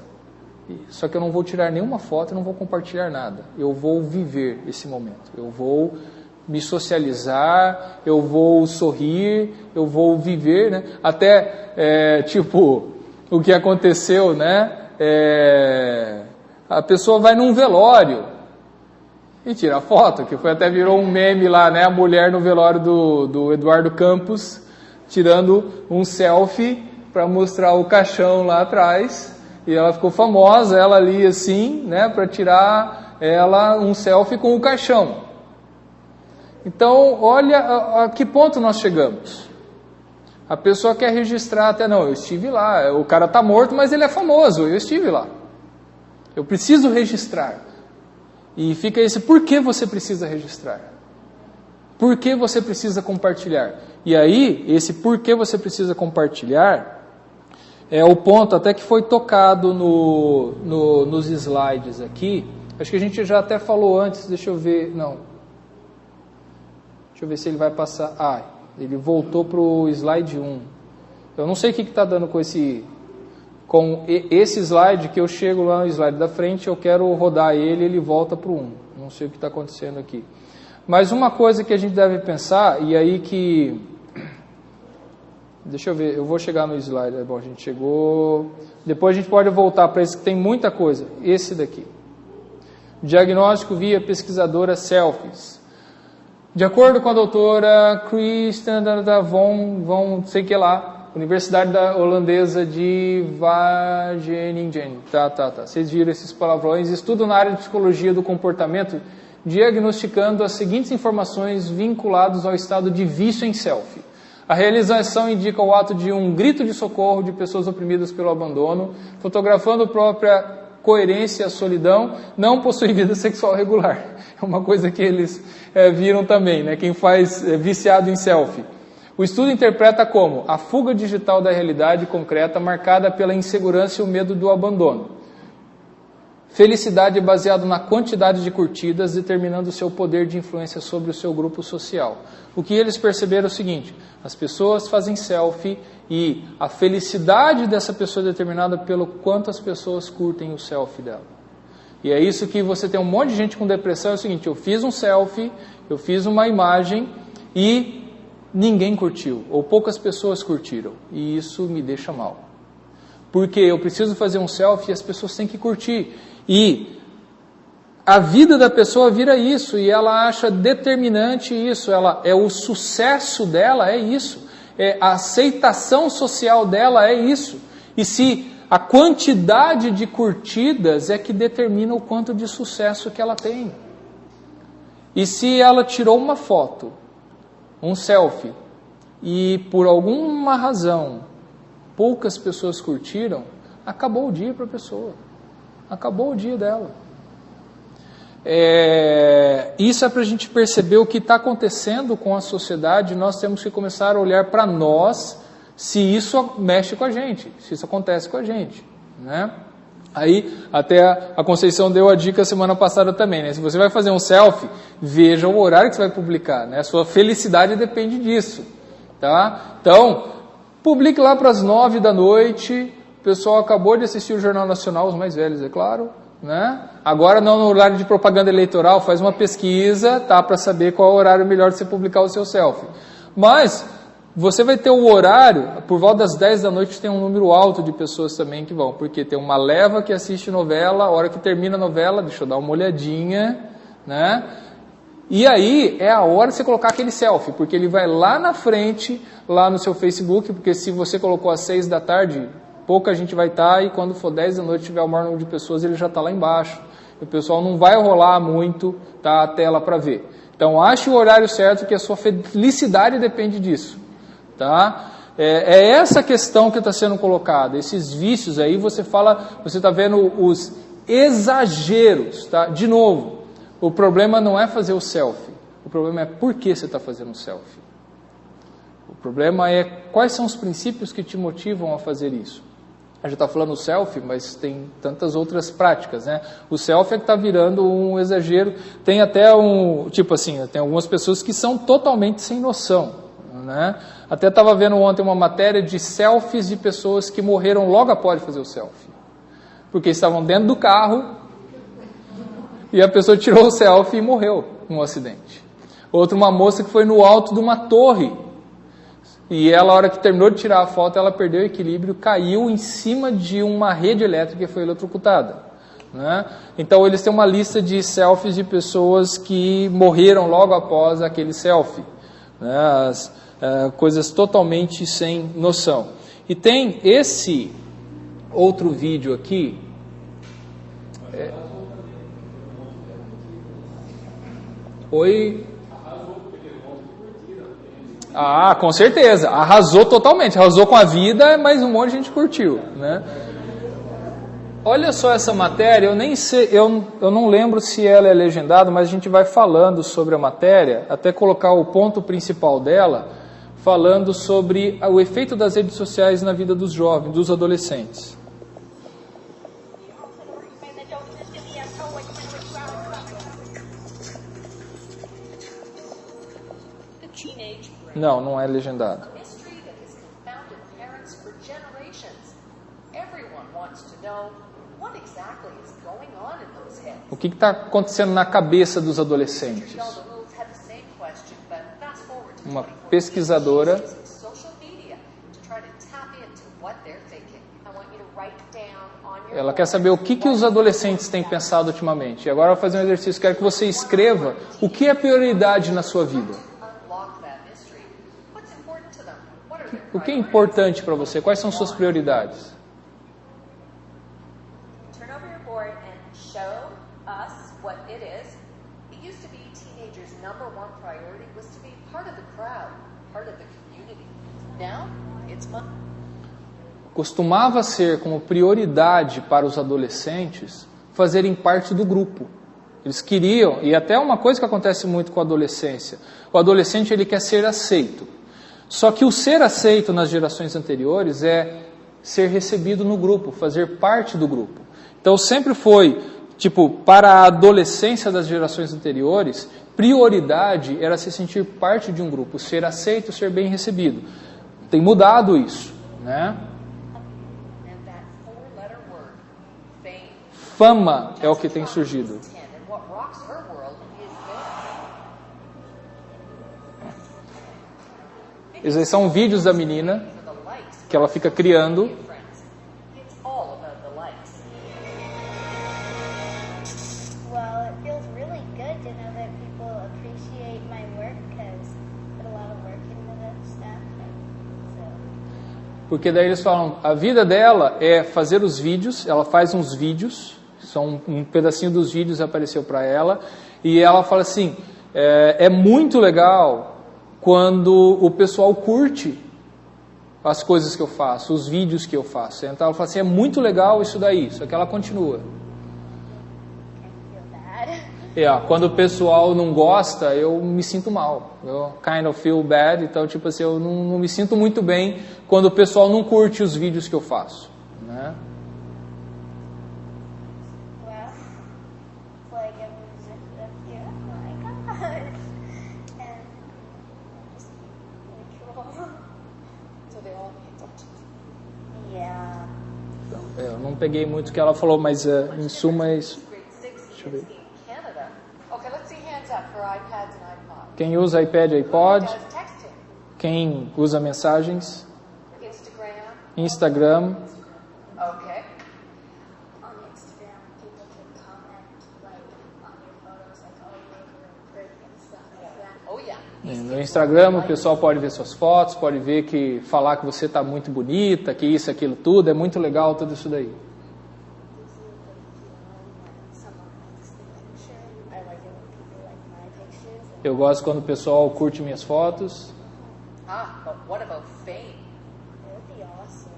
só que eu não vou tirar nenhuma foto, eu não vou compartilhar nada, eu vou viver esse momento, eu vou me socializar, eu vou sorrir, eu vou viver, né? Até, o que aconteceu, né? A pessoa vai num velório e tira foto, que até virou um meme lá, né? A mulher no velório do Eduardo Campos, tirando um selfie para mostrar o caixão lá atrás, e ela ficou famosa, ela ali assim, né? Para tirar um selfie com o caixão. Então, olha a que ponto nós chegamos. A pessoa quer registrar até, eu estive lá, o cara está morto, mas ele é famoso, eu estive lá. Eu preciso registrar. E fica esse, por que você precisa registrar? Por que você precisa compartilhar? E aí, esse por que você precisa compartilhar é o ponto até que foi tocado nos slides aqui. Acho que a gente já até falou antes, deixa eu ver, Deixa eu ver se ele vai passar. Ele voltou para o slide 1. Eu não sei o que está dando com esse slide, que eu chego lá no slide da frente, eu quero rodar ele volta para o 1. Não sei o que está acontecendo aqui. Mas uma coisa que a gente deve pensar, e aí que... Deixa eu ver, eu vou chegar no slide. Bom, a gente chegou... Depois a gente pode voltar para esse que tem muita coisa. Esse daqui. Diagnóstico via pesquisadora selfies. De acordo com a doutora Christian von sei que lá, Universidade Holandesa de Wageningen. Tá. Vocês viram esses palavrões. Estudo na área de psicologia do comportamento, diagnosticando as seguintes informações vinculadas ao estado de vício em selfie. A realização indica o ato de um grito de socorro de pessoas oprimidas pelo abandono, fotografando a própria coerência e a solidão, não possui vida sexual regular. É uma coisa que eles viram também, né? Quem faz viciado em selfie. O estudo interpreta como a fuga digital da realidade concreta marcada pela insegurança e o medo do abandono. Felicidade é baseado na quantidade de curtidas, determinando o seu poder de influência sobre o seu grupo social. O que eles perceberam é o seguinte: as pessoas fazem selfie e a felicidade dessa pessoa é determinada pelo quanto as pessoas curtem o selfie dela. E é isso que você tem um monte de gente com depressão, é o seguinte: eu fiz um selfie, eu fiz uma imagem e ninguém curtiu, ou poucas pessoas curtiram, e isso me deixa mal. Porque eu preciso fazer um selfie e as pessoas têm que curtir. E a vida da pessoa vira isso, e ela acha determinante isso, o sucesso dela é isso, a aceitação social dela é isso. E se a quantidade de curtidas é que determina o quanto de sucesso que ela tem. E se ela tirou uma foto, um selfie, e por alguma razão poucas pessoas curtiram, acabou o dia para a pessoa. Acabou o dia dela. Isso é para a gente perceber o que está acontecendo com a sociedade. Nós temos que começar a olhar para nós, se isso mexe com a gente, se isso acontece com a gente, né? Aí, até a Conceição deu a dica semana passada também, né? Se você vai fazer um selfie, veja o horário que você vai publicar, né? A sua felicidade depende disso, tá? Então, publique lá para as 9 da noite. O pessoal acabou de assistir o Jornal Nacional, os mais velhos, é claro, né? Agora não no horário de propaganda eleitoral, faz uma pesquisa, tá? Para saber qual é o horário melhor de você publicar o seu selfie. Mas você vai ter o horário, por volta das 10 da noite tem um número alto de pessoas também que vão, porque tem uma leva que assiste novela, a hora que termina a novela, deixa eu dar uma olhadinha, né? E aí é a hora de você colocar aquele selfie, porque ele vai lá na frente, lá no seu Facebook, porque se você colocou às 6 da tarde, pouca gente vai estar, e quando for 10 da noite, tiver o maior número de pessoas, ele já está lá embaixo. O pessoal não vai rolar muito, tá, a tela para ver. Então, ache o horário certo, que a sua felicidade depende disso. Tá? É essa questão que está sendo colocada. Esses vícios aí, você está vendo os exageros. Tá? De novo, o problema não é fazer o selfie. O problema é por que você está fazendo o selfie. O problema é quais são os princípios que te motivam a fazer isso. A gente está falando selfie, mas tem tantas outras práticas, né? O selfie é que está virando um exagero. Tem até tipo assim, tem algumas pessoas que são totalmente sem noção, né? Até estava vendo ontem uma matéria de selfies de pessoas que morreram logo após fazer o selfie. Porque estavam dentro do carro e a pessoa tirou o selfie e morreu num acidente. Outra, uma moça que foi no alto de uma torre. E ela, a hora que terminou de tirar a foto, ela perdeu o equilíbrio, caiu em cima de uma rede elétrica e foi eletrocutada, né? Então eles têm uma lista de selfies de pessoas que morreram logo após aquele selfie, né? Coisas totalmente sem noção. E tem esse outro vídeo aqui. Oi... Ah, com certeza, arrasou totalmente, arrasou com a vida, mas um monte de gente curtiu, né? Olha só essa matéria, eu nem sei, eu não lembro se ela é legendada, mas a gente vai falando sobre a matéria, até colocar o ponto principal dela, falando sobre o efeito das redes sociais na vida dos jovens, dos adolescentes. Não, não é legendado. O que está acontecendo na cabeça dos adolescentes? Uma pesquisadora. Ela quer saber o que os adolescentes têm pensado ultimamente. E agora eu vou fazer um exercício. Quero que você escreva o que é prioridade na sua vida. O que é importante para você? Quais são suas prioridades? Costumava ser como prioridade para os adolescentes fazerem parte do grupo. Eles queriam, e até uma coisa que acontece muito com a adolescência, o adolescente ele quer ser aceito. Só que o ser aceito nas gerações anteriores é ser recebido no grupo, fazer parte do grupo. Então sempre foi, para a adolescência das gerações anteriores, prioridade era se sentir parte de um grupo, ser aceito, ser bem recebido. Tem mudado isso, né? Fama é o que tem surgido. Esses são vídeos da menina que ela fica criando. Porque daí eles falam, a vida dela é fazer os vídeos, ela faz uns vídeos, são um pedacinho dos vídeos apareceu para ela, e ela fala assim, é muito legal quando o pessoal curte as coisas que eu faço, os vídeos que eu faço. Então ela fala assim, é muito legal isso daí, só que ela continua. Quando o pessoal não gosta, eu me sinto mal. Eu kind of feel bad, então eu não me sinto muito bem quando o pessoal não curte os vídeos que eu faço, né? Eu não peguei muito o que ela falou, mas em suma é isso. Deixa eu ver. Quem usa iPad, iPod? Quem usa mensagens? Instagram. No Instagram o pessoal pode ver suas fotos, pode ver falar que você está muito bonita, que isso, aquilo, tudo, é muito legal tudo isso daí. Eu gosto quando o pessoal curte minhas fotos. But what about fame? That would be awesome.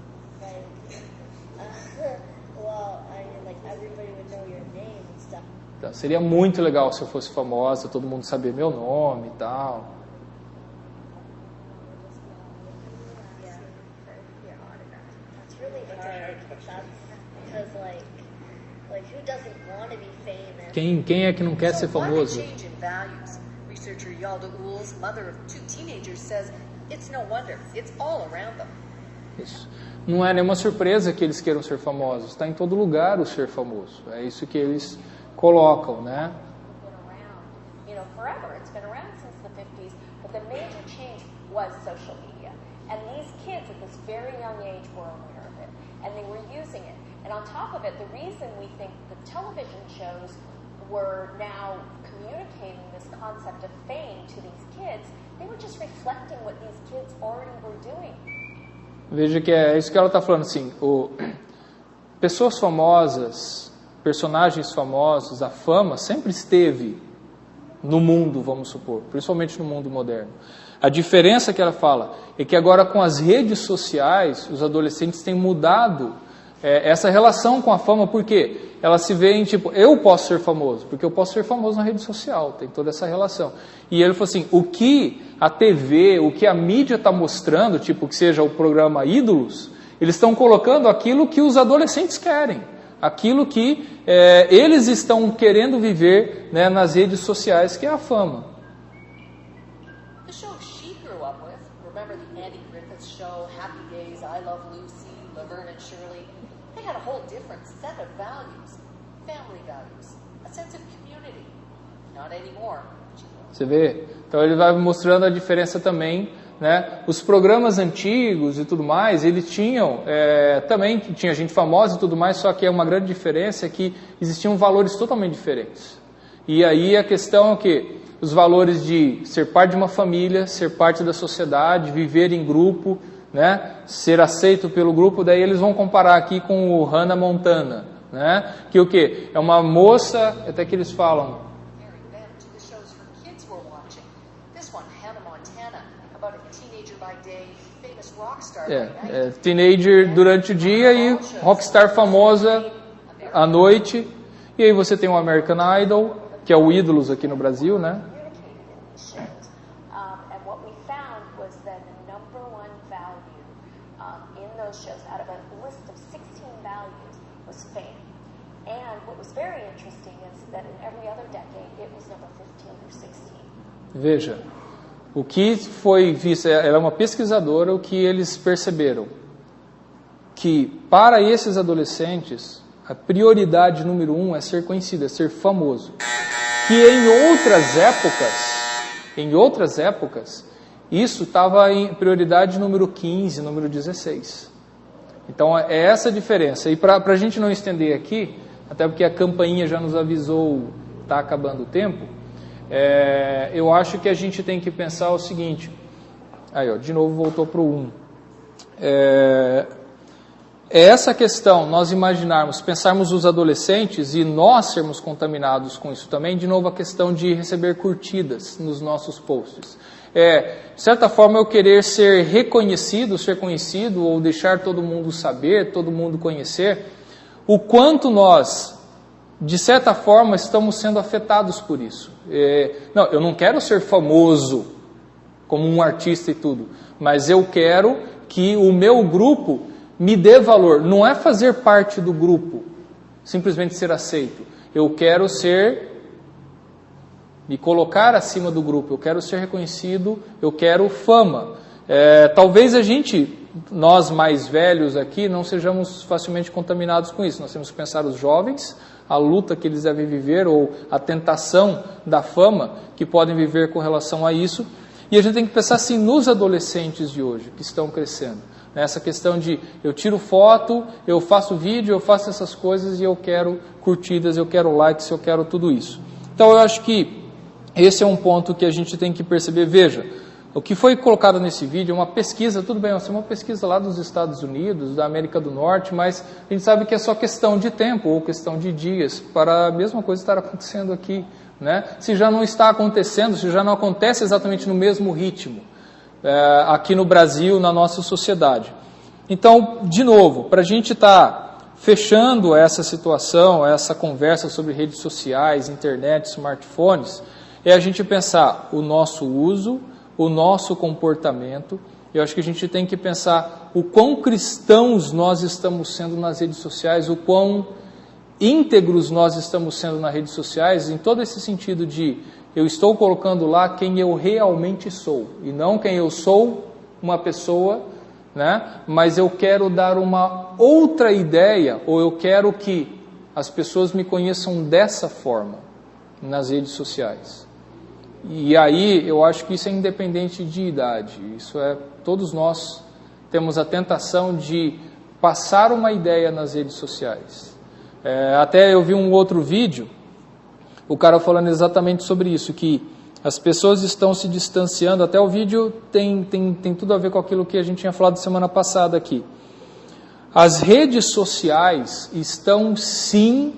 Well, I mean, like everybody would know your name and stuff. Então, seria muito legal se eu fosse famosa, todo mundo saber meu nome e tal. Who doesn't want to be famous? Quem é que não quer ser famoso? Change in values. Researcher Yalda Uls, mother of 2 teenagers, says it's no wonder. It's all around them. Isso. Não é nenhuma surpresa que eles queiram ser famosos. Está em todo lugar o ser famoso. É isso que eles colocam, né? You know, forever. It's been around since the 50s, but the major change was social media. And these kids at this very young age were aware of it, and they were using it. And on top of it, the reason we think the television shows were now communicating this concept of fame to these kids, they were just reflecting what these kids already were doing. Veja que é isso que ela está falando, assim, pessoas famosas, personagens famosos, a fama sempre esteve no mundo, vamos supor, principalmente no mundo moderno. A diferença que ela fala é que agora com as redes sociais, os adolescentes têm mudado essa relação com a fama, porque elas se veem tipo, eu posso ser famoso, porque eu posso ser famoso na rede social, tem toda essa relação. E ele falou assim, o que a TV, o que a mídia está mostrando, tipo que seja o programa Ídolos, eles estão colocando aquilo que os adolescentes querem, aquilo que eles estão querendo viver, né, nas redes sociais, que é a fama. The show she grew up with, remember the Andy Griffith show, Happy Days, I Love Lucy, Laverne and Shirley, they had a whole different set of values, family values, a sense of community. Not anymore. Você vê? Então ele vai mostrando a diferença também, né? Os programas antigos e tudo mais, eles tinham, também tinha gente famosa e tudo mais, só que uma grande diferença é que existiam valores totalmente diferentes. E aí a questão é o quê? Os valores de ser parte de uma família, ser parte da sociedade, viver em grupo, né? Ser aceito pelo grupo, daí eles vão comparar aqui com o Hannah Montana, né? Que o quê? É uma moça, até que eles falam, teenager durante o dia e rockstar famosa à noite. E aí você tem o American Idol, que é o Ídolos aqui no Brasil, né? Veja, o que foi visto, ela é uma pesquisadora, o que eles perceberam, que para esses adolescentes, a prioridade número 1 é ser conhecido, é ser famoso. Que em outras épocas, isso estava em prioridade número 15, número 16. Então é essa a diferença. E para a gente não estender aqui, até porque a campainha já nos avisou, está acabando o tempo, eu acho que a gente tem que pensar o seguinte, aí ó, de novo voltou para o 1, essa questão, nós imaginarmos, pensarmos os adolescentes e nós sermos contaminados com isso também, de novo a questão de receber curtidas nos nossos posts. De certa forma eu querer ser reconhecido, ser conhecido, ou deixar todo mundo saber, todo mundo conhecer, o quanto nós, de certa forma, estamos sendo afetados por isso. Não, eu não quero ser famoso como um artista e tudo, mas eu quero que o meu grupo me dê valor. Não é fazer parte do grupo, simplesmente ser aceito. Eu quero me colocar acima do grupo, eu quero ser reconhecido, eu quero fama. Talvez nós mais velhos aqui, não sejamos facilmente contaminados com isso. Nós temos que pensar os jovens, a luta que eles devem viver, ou a tentação da fama que podem viver com relação a isso. E a gente tem que pensar assim nos adolescentes de hoje, que estão crescendo. Essa questão de eu tiro foto, eu faço vídeo, eu faço essas coisas e eu quero curtidas, eu quero likes, eu quero tudo isso. Então eu acho que esse é um ponto que a gente tem que perceber. Veja, o que foi colocado nesse vídeo é uma pesquisa, tudo bem, é uma pesquisa lá dos Estados Unidos, da América do Norte, mas a gente sabe que é só questão de tempo ou questão de dias para a mesma coisa estar acontecendo aqui, né? Se já não está acontecendo, se já não acontece exatamente no mesmo ritmo aqui no Brasil, na nossa sociedade. Então, de novo, para a gente estar fechando essa situação, essa conversa sobre redes sociais, internet, smartphones, é a gente pensar o nosso uso, o nosso comportamento. Eu acho que a gente tem que pensar o quão cristãos nós estamos sendo nas redes sociais, o quão íntegros nós estamos sendo nas redes sociais, em todo esse sentido de eu estou colocando lá quem eu realmente sou, e não quem eu sou, uma pessoa, né? Mas eu quero dar uma outra ideia, ou eu quero que as pessoas me conheçam dessa forma, nas redes sociais. E aí eu acho que isso é independente de idade, isso é, todos nós temos a tentação de passar uma ideia nas redes sociais. Até eu vi um outro vídeo, o cara falando exatamente sobre isso, que as pessoas estão se distanciando, até o vídeo tem tudo a ver com aquilo que a gente tinha falado semana passada aqui. As redes sociais estão sim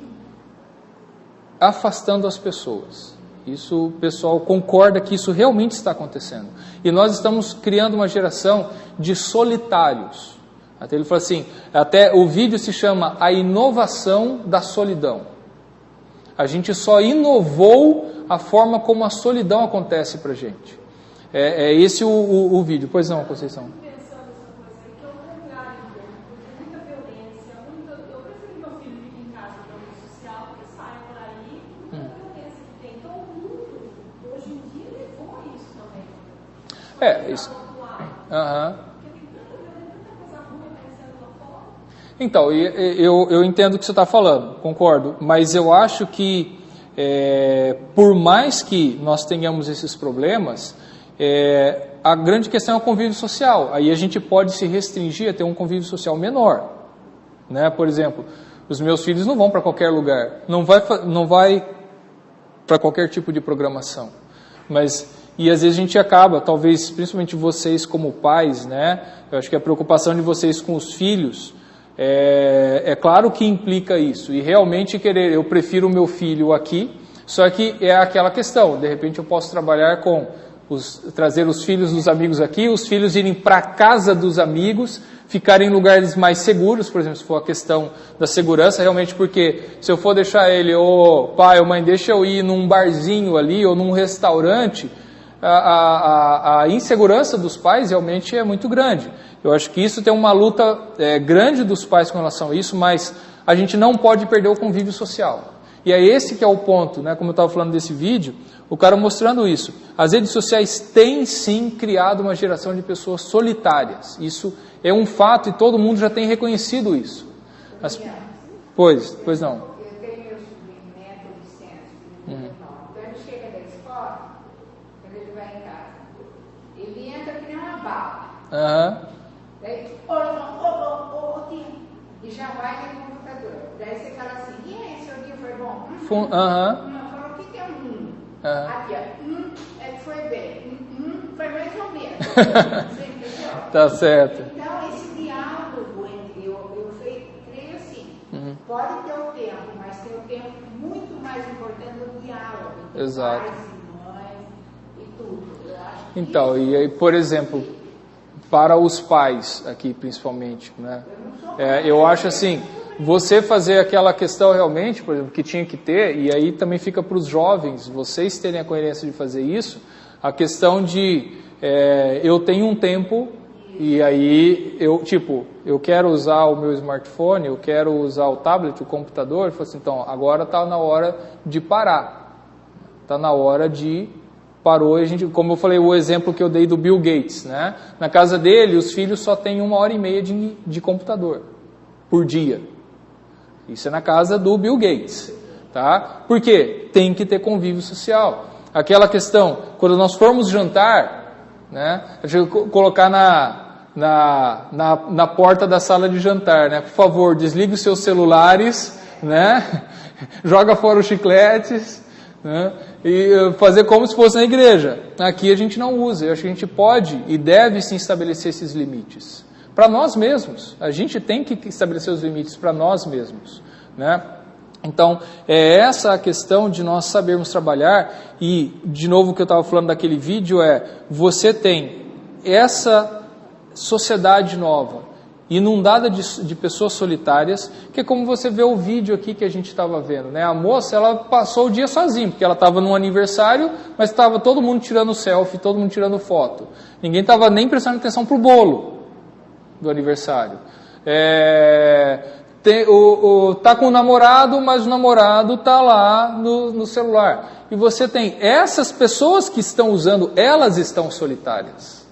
afastando as pessoas. Isso, o pessoal concorda que isso realmente está acontecendo. E nós estamos criando uma geração de solitários. Até ele falou assim, até o vídeo se chama A Inovação da Solidão. A gente só inovou a forma como a solidão acontece para a gente. É esse o vídeo. Pois não, Conceição? Pensando essa coisa aí, que é o contrário, porque muita violência, eu prefiro que meu filho fique em casa na rede social, porque sai por aí, muita violência que tem. Então o mundo, hoje em dia, levou a isso também. Isso. Aham. Então, eu entendo o que você está falando, concordo, mas eu acho que, por mais que nós tenhamos esses problemas, a grande questão é o convívio social. Aí a gente pode se restringir a ter um convívio social menor. Né? Por exemplo, os meus filhos não vão para qualquer lugar, não vai para qualquer tipo de programação. E às vezes a gente acaba, talvez, principalmente vocês como pais, né? Eu acho que a preocupação de vocês com os filhos, é claro que implica isso, e realmente eu prefiro o meu filho aqui, só que é aquela questão, de repente eu posso trabalhar trazer os filhos dos amigos aqui, os filhos irem para a casa dos amigos, ficarem em lugares mais seguros, por exemplo, se for a questão da segurança, realmente, porque se eu for deixar ele, pai ou mãe, deixa eu ir num barzinho ali, ou num restaurante, a insegurança dos pais realmente é muito grande. Eu acho que isso tem uma luta grande dos pais com relação a isso, mas a gente não pode perder o convívio social. E é esse que é o ponto, né? Como eu estava falando desse vídeo, o cara mostrando isso. As redes sociais têm sim criado uma geração de pessoas solitárias. Isso é um fato e todo mundo já tem reconhecido isso. Pois não. Eu tenho meu sobrinho neto, Vicente, então ele chega da escola, quando ele vai em casa, ele entra que nem uma bala. Daí, e já vai no computador. Daí você fala assim, e aí, seu dia foi bom? Não, falou, o que é Aqui, ó, foi bem. Foi mais ou menos. Você entendeu? Tá certo. Então, esse diálogo entre eu creio assim, pode ter o tempo, mas tem o tempo muito mais importante do diálogo entre Exato. pais e mães e tudo. Eu acho que então, e aí, por exemplo, para os pais aqui principalmente, né? Eu acho assim, você fazer aquela questão realmente, por exemplo, que tinha que ter, e aí também fica para os jovens, vocês terem a coerência de fazer isso, a questão de eu tenho um tempo e aí eu quero usar o meu smartphone, eu quero usar o tablet, o computador, eu falo assim, então agora está na hora de parar, está na hora de parou, como eu falei, o exemplo que eu dei do Bill Gates, né? Na casa dele, os filhos só têm 1h30 de computador por dia. Isso é na casa do Bill Gates, tá? Por quê? Tem que ter convívio social. Aquela questão, quando nós formos jantar, né? Deixa eu colocar na porta da sala de jantar, né? Por favor, desligue os seus celulares, né? Joga fora os chicletes, né? E fazer como se fosse na igreja. Aqui a gente não usa. Eu acho que a gente pode e deve sim estabelecer esses limites. Para nós mesmos. A gente tem que estabelecer os limites para nós mesmos, né? Então, é essa a questão de nós sabermos trabalhar. E, de novo, o que eu estava falando daquele vídeo você tem essa sociedade nova, inundada de pessoas solitárias, que é como você vê o vídeo aqui que a gente estava vendo, né? A moça, ela passou o dia sozinha, porque ela estava num aniversário, mas estava todo mundo tirando selfie, todo mundo tirando foto. Ninguém estava nem prestando atenção para o bolo do aniversário. Tá com o namorado, mas o namorado tá lá no celular. E você tem essas pessoas que estão usando, elas estão solitárias.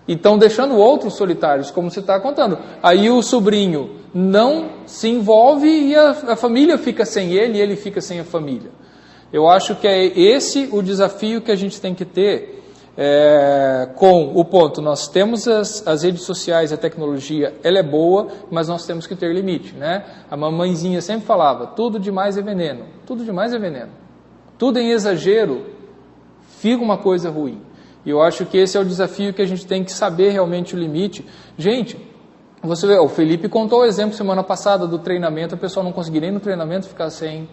E estão deixando outros solitários, como você está contando. Aí o sobrinho não se envolve e a família fica sem ele e ele fica sem a família. Eu acho que é esse o desafio que a gente tem que ter com o ponto. Nós temos as redes sociais, a tecnologia, ela é boa, mas nós temos que ter limite, né? A mamãezinha sempre falava, tudo demais é veneno. Tudo demais é veneno. Tudo em exagero fica uma coisa ruim. E eu acho que esse é o desafio que a gente tem que saber realmente o limite. Gente, você vê, o Felipe contou o exemplo semana passada do treinamento, a pessoa não conseguia nem no treinamento ficar sem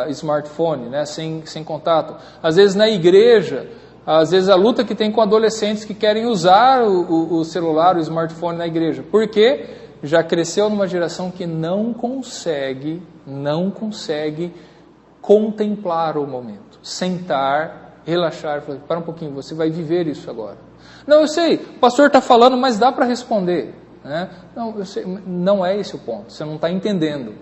smartphone, né? sem contato. Às vezes na igreja, às vezes a luta que tem com adolescentes que querem usar o celular, o smartphone na igreja. Porque já cresceu numa geração que não consegue contemplar o momento. Sentar, relaxar, falar, para um pouquinho, você vai viver isso agora. Não, eu sei, o pastor está falando, mas dá para responder. Né? Não, eu sei, não é esse o ponto, você não está entendendo.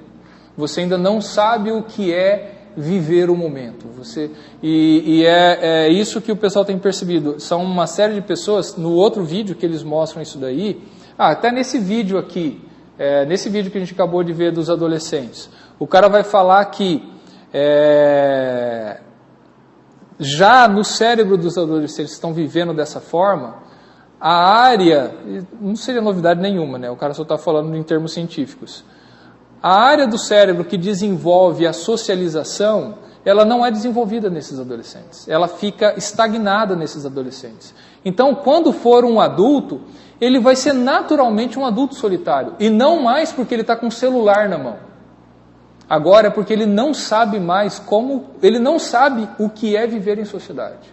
Você ainda não sabe o que é viver o momento. É isso que o pessoal tem percebido. São uma série de pessoas, no outro vídeo que eles mostram isso daí, até nesse vídeo aqui, nesse vídeo que a gente acabou de ver dos adolescentes, o cara vai falar que já no cérebro dos adolescentes que estão vivendo dessa forma, a área, não seria novidade nenhuma, né? O cara só está falando em termos científicos. A área do cérebro que desenvolve a socialização, ela não é desenvolvida nesses adolescentes. Ela fica estagnada nesses adolescentes. Então, quando for um adulto, ele vai ser naturalmente um adulto solitário. E não mais porque ele está com o celular na mão. Agora é porque ele não sabe mais ele não sabe o que é viver em sociedade.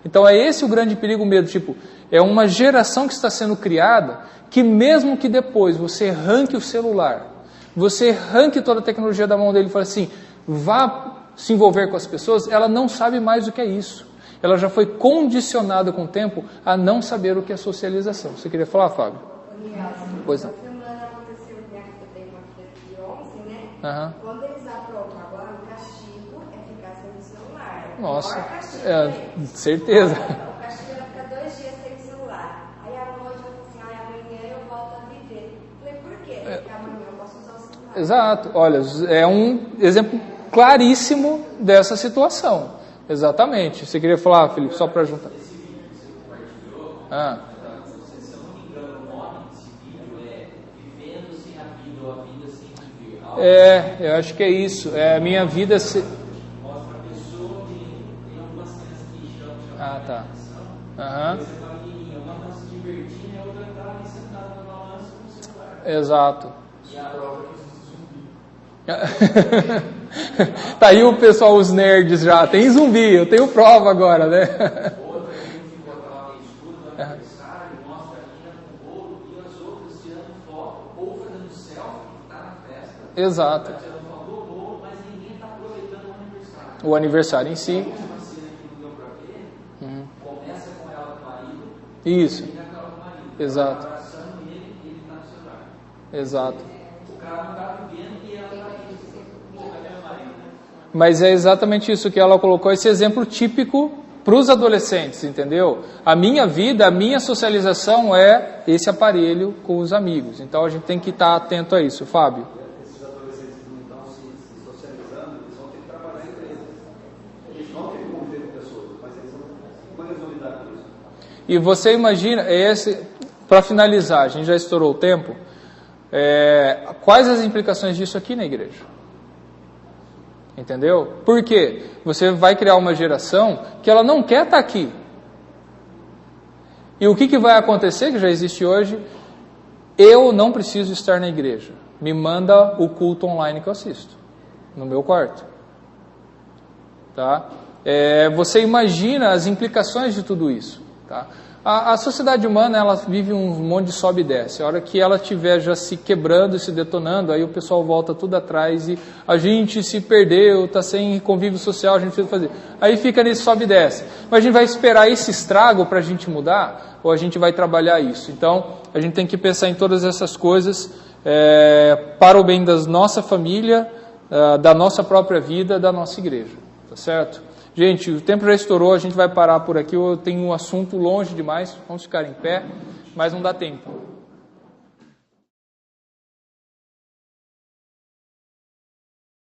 Então é esse o grande perigo, o medo. É uma geração que está sendo criada que mesmo que depois você arranque o celular, você arranque toda a tecnologia da mão dele e fale assim, vá se envolver com as pessoas, ela não sabe mais o que é isso. Ela já foi condicionada com o tempo a não saber o que é socialização. Você queria falar, Fábio? Pois não. Aconteceu também com a criança de 11, né? Uhum. Quando eles aprovam agora, o castigo é ficar sem o celular. Nossa, Castigo, certeza. O castigo era ficar 2 dias sem o celular. Aí à noite eu falei assim, amanhã eu volto a viver. Falei, por quê? Porque amanhã eu posso usar o celular. Exato. Olha, é um exemplo claríssimo dessa situação. Exatamente. Você queria falar, Felipe, só para juntar? Esse vídeo que você compartilhou, se eu não me engano, o nome desse vídeo é Vivendo Sem a Vida ou A Vida Sem Viver. Eu acho que é isso. A minha vida... Mostra a pessoa que tem algumas cenas que chamam a atenção. Você está ali, uma está se divertindo e a outra está ali sentada no balanço com o celular. Exato. E a prova que existe zumbi. Tá aí o pessoal, os nerds já. Tem zumbi, eu tenho prova agora, né? Outra que a gente bota lá no escuro do aniversário, mostra a menina com bolo e as outras tirando foto ou fazendo selfie que está na festa. Exato. Está tirando foto do bolo, mas ninguém está aproveitando o aniversário. O aniversário em si. A última cena que não deu para ver, começa com ela com o marido. Isso. E termina com ela com o marido. Exato. Ela abraçando ele e ele está no celular. Exato. O cara não está vivendo e ela está aqui. Mas é exatamente isso que ela colocou, esse exemplo típico para os adolescentes, entendeu? A minha vida, a minha socialização é esse aparelho com os amigos. Então a gente tem que estar atento a isso. Fábio? Esses adolescentes que não estão se socializando, eles vão ter que trabalhar entre eles. Eles vão ter que conviver com pessoas, mas eles não vão lidar com isso. E você imagina, para finalizar, a gente já estourou o tempo, quais as implicações disso aqui na igreja? Entendeu? Por quê? Você vai criar uma geração que ela não quer estar aqui. E o que vai acontecer, que já existe hoje? Eu não preciso estar na igreja. Me manda o culto online que eu assisto, no meu quarto. Tá? Você imagina as implicações de tudo isso. Tá? A sociedade humana, ela vive um monte de sobe e desce. A hora que ela estiver já se quebrando e se detonando, aí o pessoal volta tudo atrás e a gente se perdeu, está sem convívio social, a gente precisa fazer. Aí fica nesse sobe e desce. Mas a gente vai esperar esse estrago para a gente mudar ou a gente vai trabalhar isso? Então, a gente tem que pensar em todas essas coisas para o bem da nossa família, da nossa própria vida, da nossa igreja. Tá certo? Gente, o tempo já estourou, a gente vai parar por aqui. Eu tenho um assunto longe demais, vamos ficar em pé, mas não dá tempo.